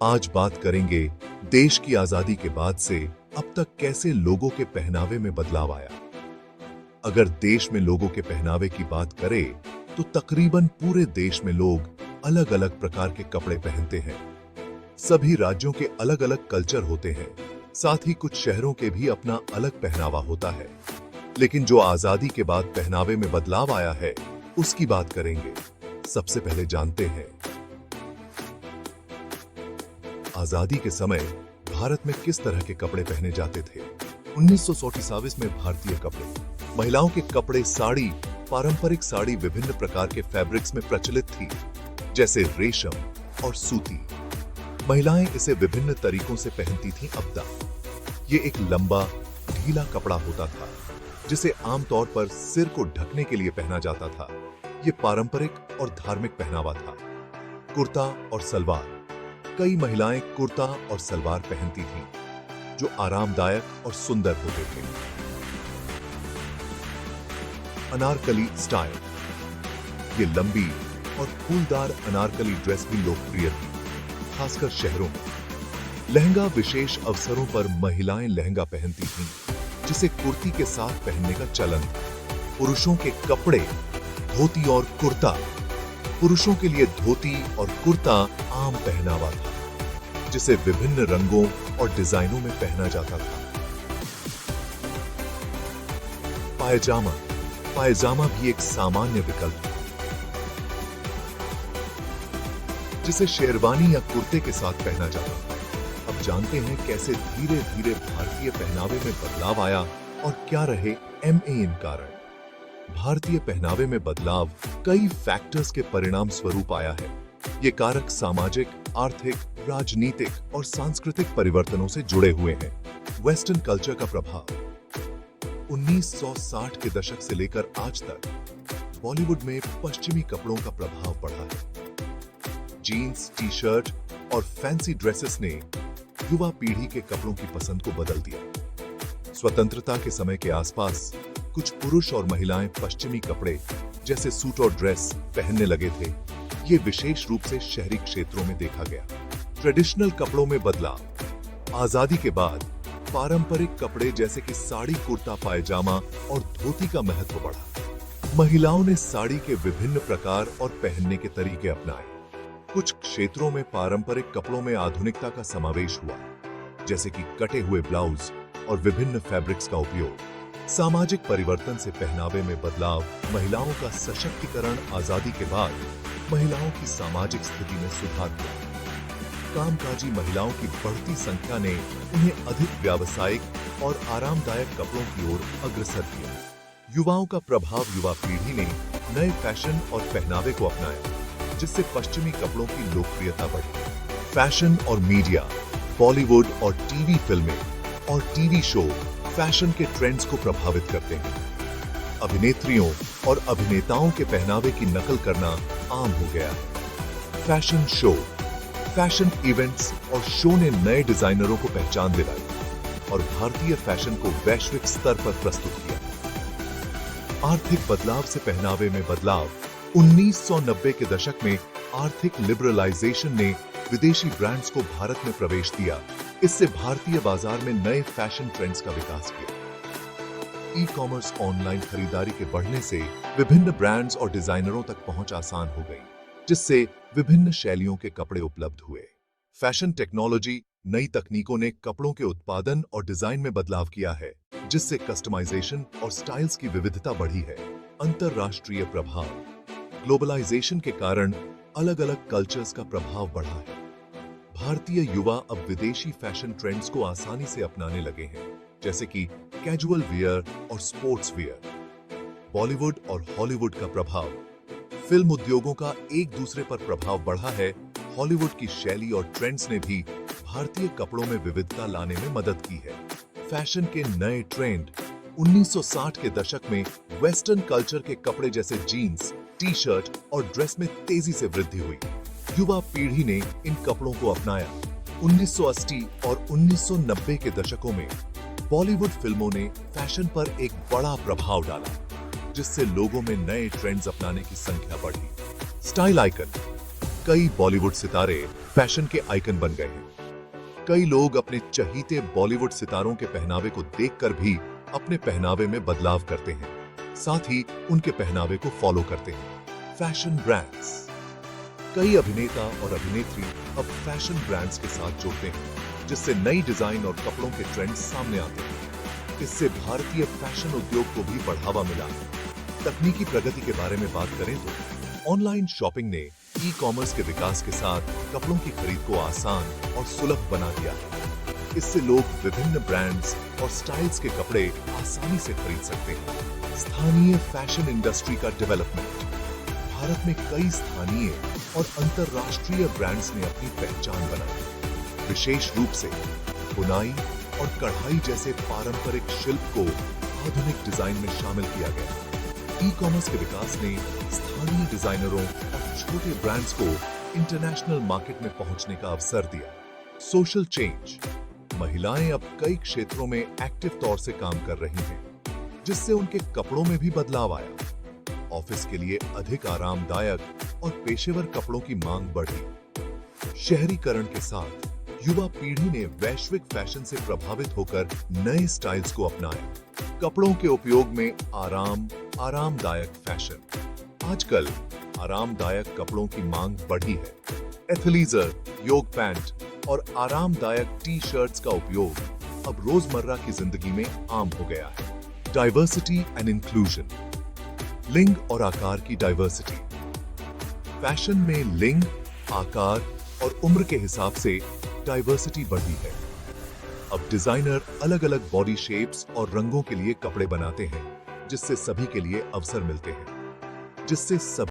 आज बात करेंगे देश की आजादी के बाद से अब तक कैसे लोगों के पहनावे में बदलाव आया। अगर देश में लोगों के पहनावे की बात करें तो तकरीबन पूरे देश में लोग अलग अलग प्रकार के कपड़े पहनते हैं। सभी राज्यों के अलग अलग कल्चर होते हैं, साथ ही कुछ शहरों के भी अपना अलग पहनावा होता है। लेकिन जो आजादी के बाद पहनावे में बदलाव आया है उसकी बात करेंगे। सबसे पहले जानते हैं आजादी के समय भारत में किस तरह के कपड़े पहने जाते थे। 1947 में भारतीय कपड़े, महिलाओं के कपड़े साड़ी, पारंपरिक साड़ी विभिन्न प्रकार के फैब्रिक्स में प्रचलित थी, जैसे रेशम और सूती। महिलाएं इसे विभिन्न तरीकों से पहनती थीं। अब्दा, ये एक लंबा ढीला कपड़ा होता था जिसे आमतौर पर सिर को ढकने के लिए पहना जाता था। ये पारंपरिक और धार्मिक पहनावा था। कुर्ता और सलवार, कई महिलाएं कुर्ता और सलवार पहनती थीं, जो आरामदायक और सुंदर होते थे। अनारकली स्टाइल, ये लंबी और फूलदार अनारकली ड्रेस भी लोकप्रिय थी, खासकर शहरों में। लहंगा, विशेष अवसरों पर महिलाएं लहंगा पहनती थीं, जिसे कुर्ती के साथ पहनने का चलन था। पुरुषों के कपड़े, धोती और कुर्ता, पुरुषों के लिए धोती और कुर्ता आम पहनावा था, जिसे विभिन्न रंगों और डिजाइनों में पहना जाता था। पायजामा, पायजामा भी एक सामान्य विकल्प था, जिसे शेरवानी या कुर्ते के साथ पहना जाता था। अब जानते हैं कैसे धीरे धीरे भारतीय पहनावे में बदलाव आया और क्या रहे इन कारण। भारतीय पहनावे में बदलाव कई फैक्टर्स के परिणाम स्वरूप आया है। ये कारक सामाजिक, आर्थिक, राजनीतिक और सांस्कृतिक परिवर्तनों से जुड़े हुए हैं। वेस्टर्न कल्चर का प्रभाव, 1960 के दशक से लेकर आज तक बॉलीवुड में पश्चिमी कपड़ों का प्रभाव बढ़ा है। जीन्स, टी शर्ट और फैंसी ड्रेसेस ने युवा पीढ़ी के कपड़ों की पसंद को बदल दिया। स्वतंत्रता के समय के आसपास कुछ पुरुष और महिलाएं पश्चिमी कपड़े जैसे सूट और ड्रेस पहनने लगे थे। ये विशेष रूप से शहरी क्षेत्रों में देखा गया। ट्रेडिशनल कपड़ों में बदलाव, आजादी के बाद पारंपरिक कपड़े जैसे कि साड़ी, कुर्ता, पायजामा और धोती का महत्व बढ़ा। महिलाओं ने साड़ी के विभिन्न प्रकार और पहनने के तरीके अपनाए। कुछ क्षेत्रों में पारंपरिक कपड़ों में आधुनिकता का समावेश हुआ, जैसे कि कटे हुए ब्लाउज और विभिन्न फैब्रिक्स का उपयोग। सामाजिक परिवर्तन से पहनावे में बदलाव, महिलाओं का सशक्तिकरण, आजादी के बाद महिलाओं की सामाजिक स्थिति में सुधार हुआ। कामकाजी महिलाओं की बढ़ती संख्या ने उन्हें अधिक व्यावसायिक और आरामदायक कपड़ों की ओर अग्रसर किया। युवाओं का प्रभाव, युवा पीढ़ी ने नए फैशन और पहनावे को अपनाया, जिससे पश्चिमी कपड़ों की लोकप्रियता बढ़ी। फैशन और मीडिया, बॉलीवुड और टीवी फिल्में और टीवी शो फैशन के ट्रेंड्स को प्रभावित करते हैं। अभिनेत्रियों और अभिनेताओं के पहनावे की नकल करना आम हो गया है। फैशन शो, फैशन इवेंट्स और शो ने नए डिजाइनरों को पहचान दिलाई और भारतीय फैशन को वैश्विक स्तर पर प्रस्तुत किया। आर्थिक बदलाव से पहनावे में बदलाव, 1990 के दशक में आर्थिक लिबरलाइजेशन ने विदेशी ब्रांड्स को भारत में प्रवेश दिया। इससे भारतीय बाजार में नए फैशन ट्रेंड्स का विकास किया। ई-कॉमर्स, ऑनलाइन खरीदारी के बढ़ने से विभिन्न ब्रांड्स और डिजाइनरों तक पहुंच आसान हो गई, जिससे विभिन्न शैलियों के कपड़े उपलब्ध हुए। फैशन टेक्नोलॉजी, नई तकनीकों ने कपड़ों के उत्पादन और डिजाइन में बदलाव किया है, जिससे कस्टमाइजेशन और स्टाइल्स की विविधता बढ़ी है। अंतरराष्ट्रीय प्रभाव, ग्लोबलाइजेशन के कारण अलग अलग कल्चर्स का प्रभाव बढ़ा है। भारतीय युवा अब विदेशी फैशन ट्रेंड्स को आसानी से अपनाने लगे हैं, जैसे कि कैजुअल वियर और स्पोर्ट्स वियर। बॉलीवुड और हॉलीवुड का प्रभाव, फिल्म उद्योगों का एक दूसरे पर प्रभाव बढ़ा है। हॉलीवुड की शैली और ट्रेंड्स ने भी भारतीय कपड़ों में विविधता लाने में मदद की है। फैशन के नए ट्रेंड, 1960 के दशक में वेस्टर्न कल्चर के कपड़े जैसे जीन्स, टी शर्ट और ड्रेस में तेजी से वृद्धि हुई। युवा पीढ़ी ने इन कपड़ों को अपनाया। 1980 और 1990 के दशकों में बॉलीवुड फिल्मों ने फैशन पर एक बड़ा प्रभाव डाला, जिससे लोगों में नए ट्रेंड्स अपनाने की संख्या बढ़ी। स्टाइल आइकन, कई बॉलीवुड सितारे फैशन के आइकन बन गए हैं। कई लोग अपने चहीते बॉलीवुड सितारों के पहनावे को देखकर भी अपने पहनावे में बदलाव करते हैं, साथ ही उनके पहनावे को फॉलो करते हैं। Fashion brands. कई अभिनेता और अभिनेत्री अब फैशन ब्रांड्स के साथ जुड़ते हैं, जिससे नई डिजाइन और कपड़ों के ट्रेंड्स सामने आते हैं। इससे भारतीय फैशन उद्योग को भी बढ़ावा मिला है। तकनीकी प्रगति के बारे में बात करें तो ऑनलाइन शॉपिंग ने ई कॉमर्स के विकास के साथ कपड़ों की खरीद को आसान और सुलभ बना दिया है। इससे लोग विभिन्न ब्रांड्स और स्टाइल्स के कपड़े आसानी से खरीद सकते हैं। स्थानीय फैशन इंडस्ट्री का डेवलपमेंट। भारत में कई स्थानीय और अंतरराष्ट्रीय ब्रांड्स ने अपनी पहचान बनाई। विशेष रूप से बुनाई और कढ़ाई जैसे पारंपरिक शिल्प को आधुनिक डिजाइन में शामिल किया गया। ई कॉमर्स के विकास ने स्थानीय डिजाइनरों और छोटे ब्रांड्स को इंटरनेशनल मार्केट में पहुंचने का अवसर दिया। Social change. महिलाएं अब कई क्षेत्रों में एक्टिव तौर से काम कर रही हैं, जिससे उनके कपड़ों में भी बदलाव आया। ऑफिस के लिए अधिक आरामदायक और पेशेवर कपड़ों की मांग बढ़ी। शहरीकरण के साथ युवा पीढ़ी ने वैश्विक फैशन से प्रभावित होकर नए स्टाइल्स को अपनाया। कपड़ों के उपयोग में आरामदायक फैशन। आजकल आरामदायक कपड़ों की मांग बढ़ी है। एथलीजर, योग पैंट और आरामदायक टी शर्ट्स का उपयोग अब रोजमर्रा की जिंदगी में आम हो गया है। Diversity and inclusion. लिंग और आकार की डाइवर्सिटी। फैशन में लिंग, आकार और उम्र के हिसाब से डाइवर्सिटी बढ़ी है। अब डिजाइनर अलग-अलग बॉडी शेप्स और रंगों के लिए कपड़े बनाते हैं, जिससे सभी के लिए अवसर मिलते हैं, जिससे सभी